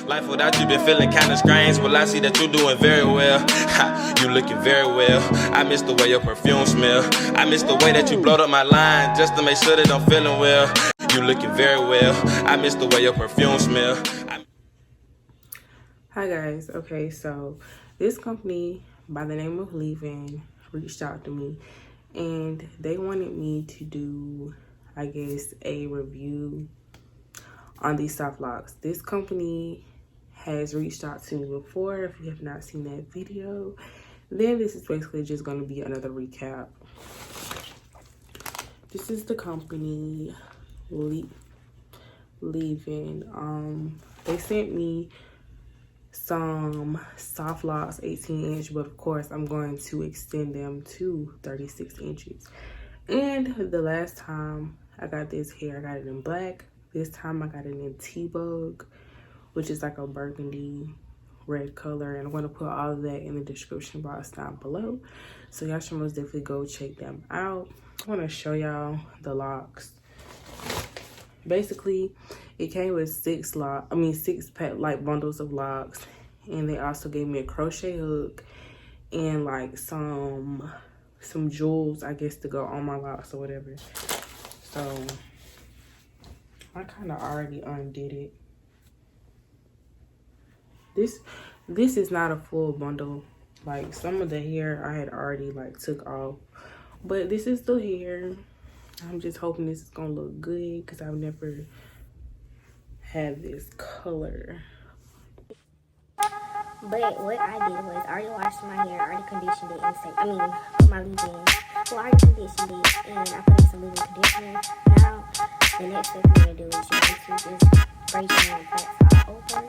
Life without you been feeling kinda strange. Well, I see that you doing very well. You looking very well. I miss the way your perfume smell. I miss the way that you blowed up my line just to make sure that I'm feeling well. You looking very well. I miss the way your perfume smell. Hi guys. Okay, so this company by the name of Leeven reached out to me and they wanted me to do, I guess, a review on these soft locks. This company has reached out to me before. If you have not seen that video, then this is basically just going to be another recap. This is the company Leeven. They sent me some soft locks 18-inch, but of course I'm going to extend them to 36 inches. And the last time I got this hair, I got it in black. This time I got it in T-Bug, which is like a burgundy red color. And I'm going to put all of that in the description box down below. So y'all should most definitely go check them out. I want to show y'all the locks. Basically, it came with six pack like bundles of locks. And they also gave me a crochet hook and like some jewels, I guess, to go on my locks or whatever. So I kind of already undid it. This is not a full bundle. Like, some of the hair I had already like took off, but this is the hair. I'm just hoping this is gonna look good because I've never had this color. But what I did was I already washed my hair, I already conditioned it, put my leave-in. Well, I already conditioned it, and I put in some leave-in conditioner. Now, the next step you're gonna do is you're going to just break down parts all over.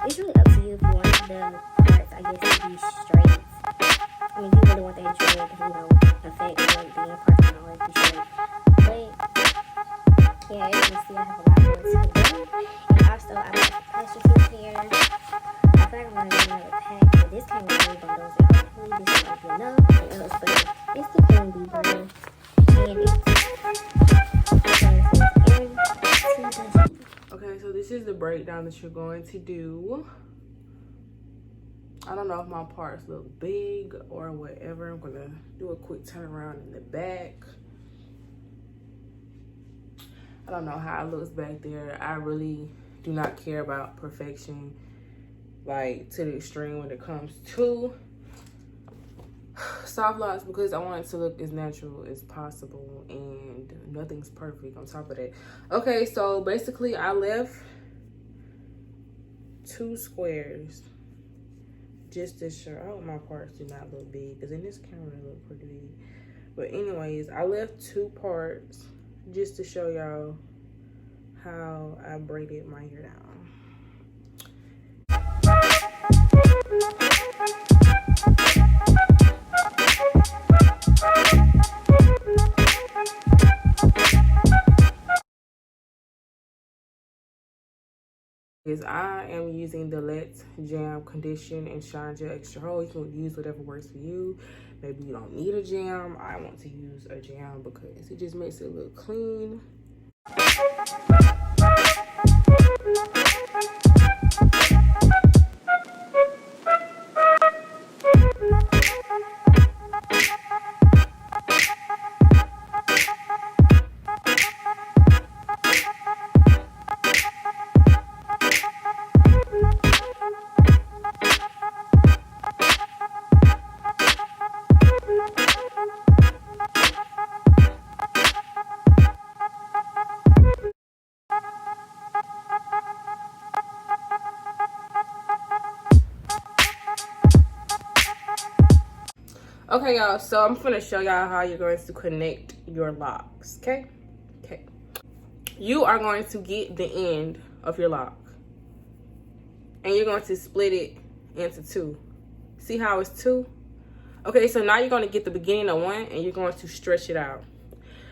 It's really up to you if you want the parts, I guess, to be straight. I mean, if you really want that straight, affect the parts and all that be straight. But yeah, as you can see, I have a lot more to do. And also, I like pressure fit here. I feel like I'm gonna do another pack, but this came with 3 bundles, and hopefully this might be enough. But it still can be better. Okay, so this is the breakdown that you're going to do. I don't know if my parts look big or whatever. I'm gonna do a quick turnaround in the back. I don't know how it looks back there. I really do not care about perfection, like to the extreme when it comes to soft locks, because I want it to look as natural as possible and nothing's perfect on top of that. Okay, so basically I left 2 squares just to show. I hope my parts do not look big because in this camera they look pretty big. But anyways, I left 2 parts just to show y'all how I braided my hair down. I am using the Let's Jam Condition and Shine Gel Extra Hold. You can use whatever works for you. Maybe you don't need a jam. I want to use a jam because it just makes it look clean. Okay, y'all, so I'm gonna show y'all how you're going to connect your locks. Okay, you are going to get the end of your lock and you're going to split it into 2. See how it's 2? Okay, so now you're going to get the beginning of 1 and you're going to stretch it out.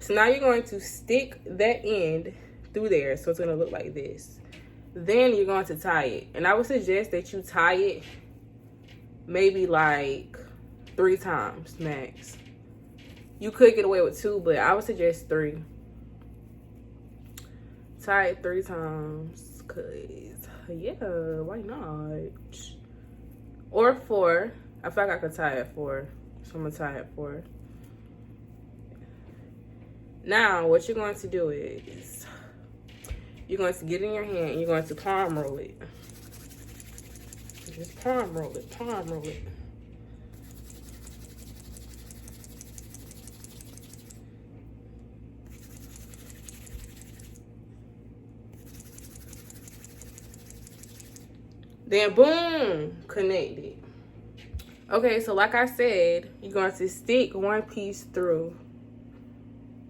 So now you're going to stick that end through there, so it's going to look like this. Then you're going to tie it, and I would suggest that you tie it maybe like 3 times max. You could get away with 2, but I would suggest 3. Tie it 3 times. Cause yeah, why not? Or 4. I feel like I could tie at 4. So I'm gonna tie at 4. Now what you're going to do is you're going to get in your hand and you're going to palm roll it. Just palm roll it, palm roll it. Then boom, connect it. Okay, so like I said, you're going to stick one piece through.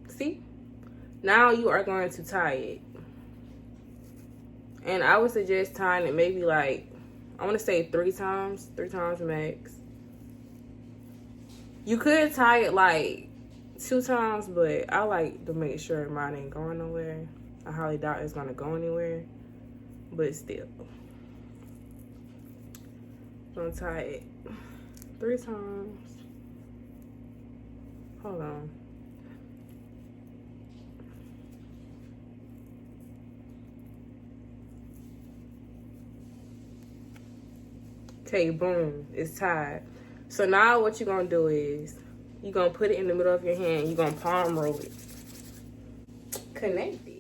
See? Now you are going to tie it. And I would suggest tying it maybe like, I want to say 3 times. 3 times max. You could tie it like 2 times, but I like to make sure mine ain't going nowhere. I highly doubt it's going to go anywhere. But still. Gonna tie it 3 times. Hold on. Okay, boom, it's tied. So now what you're gonna do is you're gonna put it in the middle of your hand. You're gonna palm roll it. Connect it.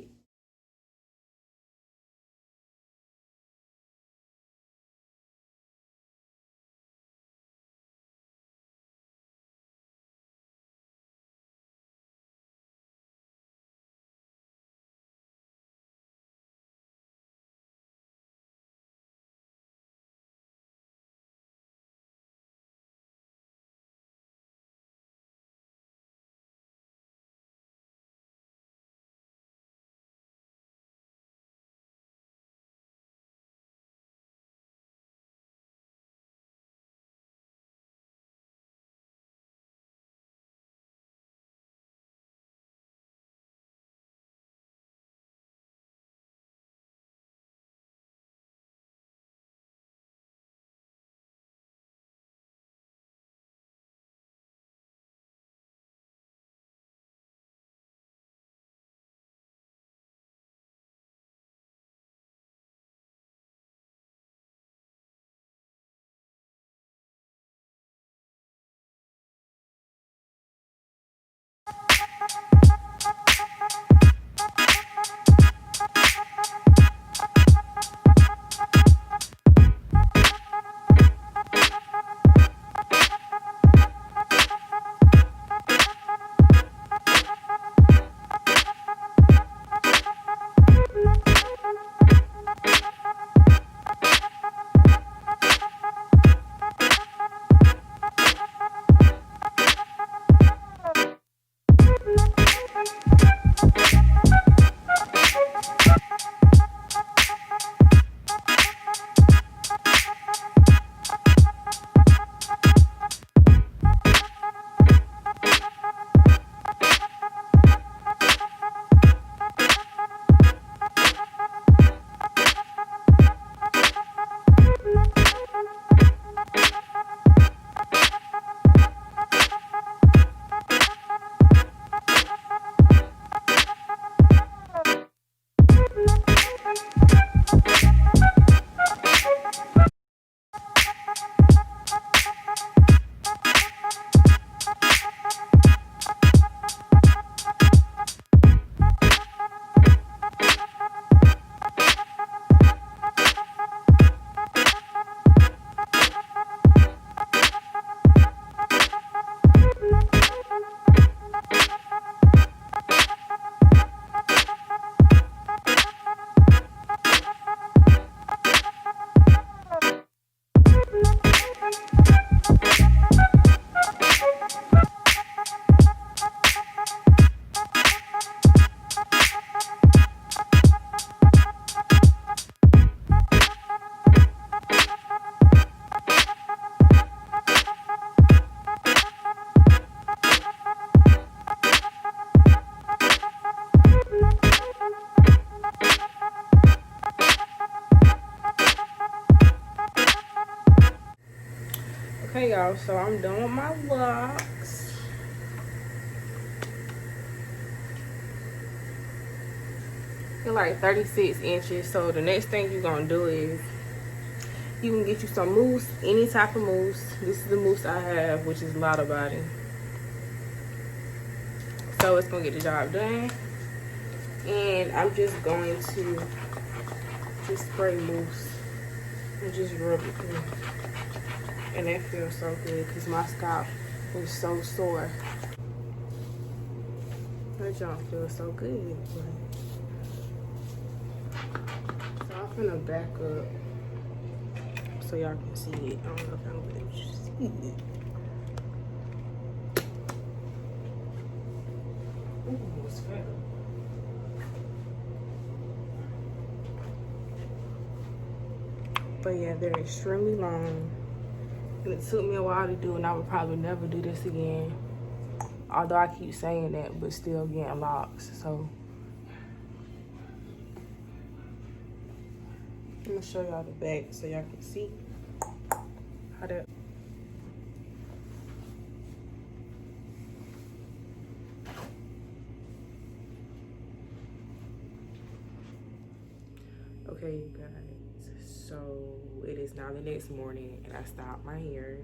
Okay, y'all, so I'm done with my locks. They're like 36 inches. So the next thing you're gonna do is you can get you some mousse, any type of mousse. This is the mousse I have, which is a lot of body. So it's gonna get the job done. And I'm just going to just spray mousse and just rub it through. And that feels so good because my scalp is so sore. That junk feels so good. So I'm finna back up so y'all can see it. I don't know if I'm gonna see it. Ooh, it's fat. But yeah, they're extremely long. And it took me a while to do, and I would probably never do this again. Although I keep saying that, but still getting locks. So I'm gonna show y'all the back so y'all can see how that. Okay, you guys. So it is now the next morning, and I stopped my hair.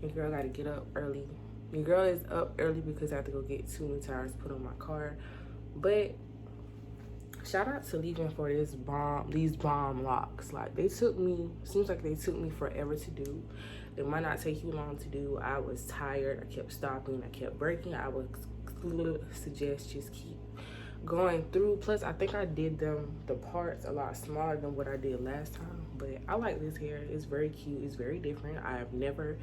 Your girl got to get up early. Your girl is up early because I have to go get 2 new tires put on my car. But shout out to Leeven for these bomb locks. Like, they took me, seems like they took me forever to do. They might not take you long to do. I was tired. I kept stopping. I kept breaking. I would suggest just keep going through. Plus, I think I did the parts a lot smaller than what I did last time. But I like this hair. It's very cute. It's very different. I have never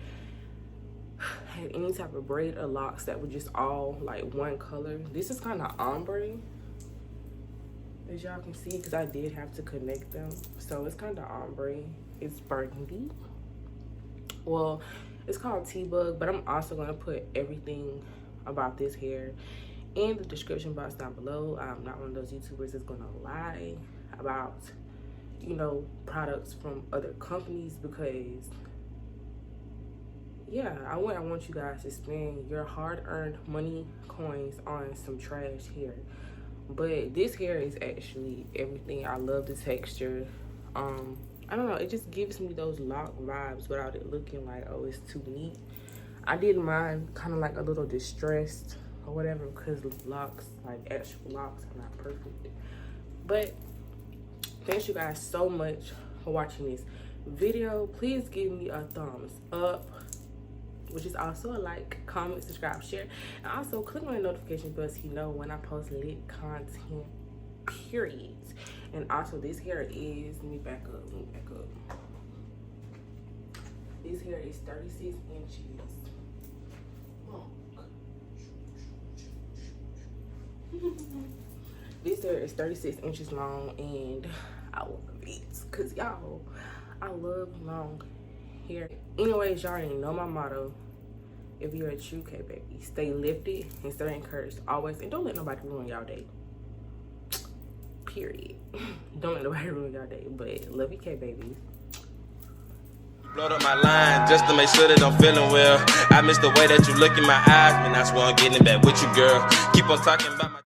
had any type of braid or locks that were just all like one color. This is kind of ombre, as y'all can see, because I did have to connect them. So it's kind of ombre. It's burgundy. Well, it's called T-Bug, but I'm also going to put everything about this hair in the description box down below. I'm not one of those YouTubers that's going to lie about, you know, products from other companies, because yeah, I want you guys to spend your hard-earned money coins on some trash hair. But this hair is actually everything. I love the texture. I don't know, it just gives me those lock vibes without it looking like, oh, it's too neat. I did mine kind of like a little distressed or whatever, because locks, like actual locks, are not perfect. But thank you guys so much for watching this video. Please give me a thumbs up, which is also a like, comment, subscribe, share, and also click on the notification bell so you know when I post lit content, period. And also, this hair is, let me back up. This hair is 36 inches long. This hair is 36 inches long, and I love it, cause y'all, I love long hair. Anyways, y'all already know my motto. If you're a true K baby, stay lifted and stay encouraged always, and don't let nobody ruin y'all day. Period. Don't let nobody ruin y'all day. But love you, K babies. Blowed up my line just to make sure that I'm feeling well. I miss the way that you look in my eyes, man. That's why I'm getting back with you, girl. Keep on talking about my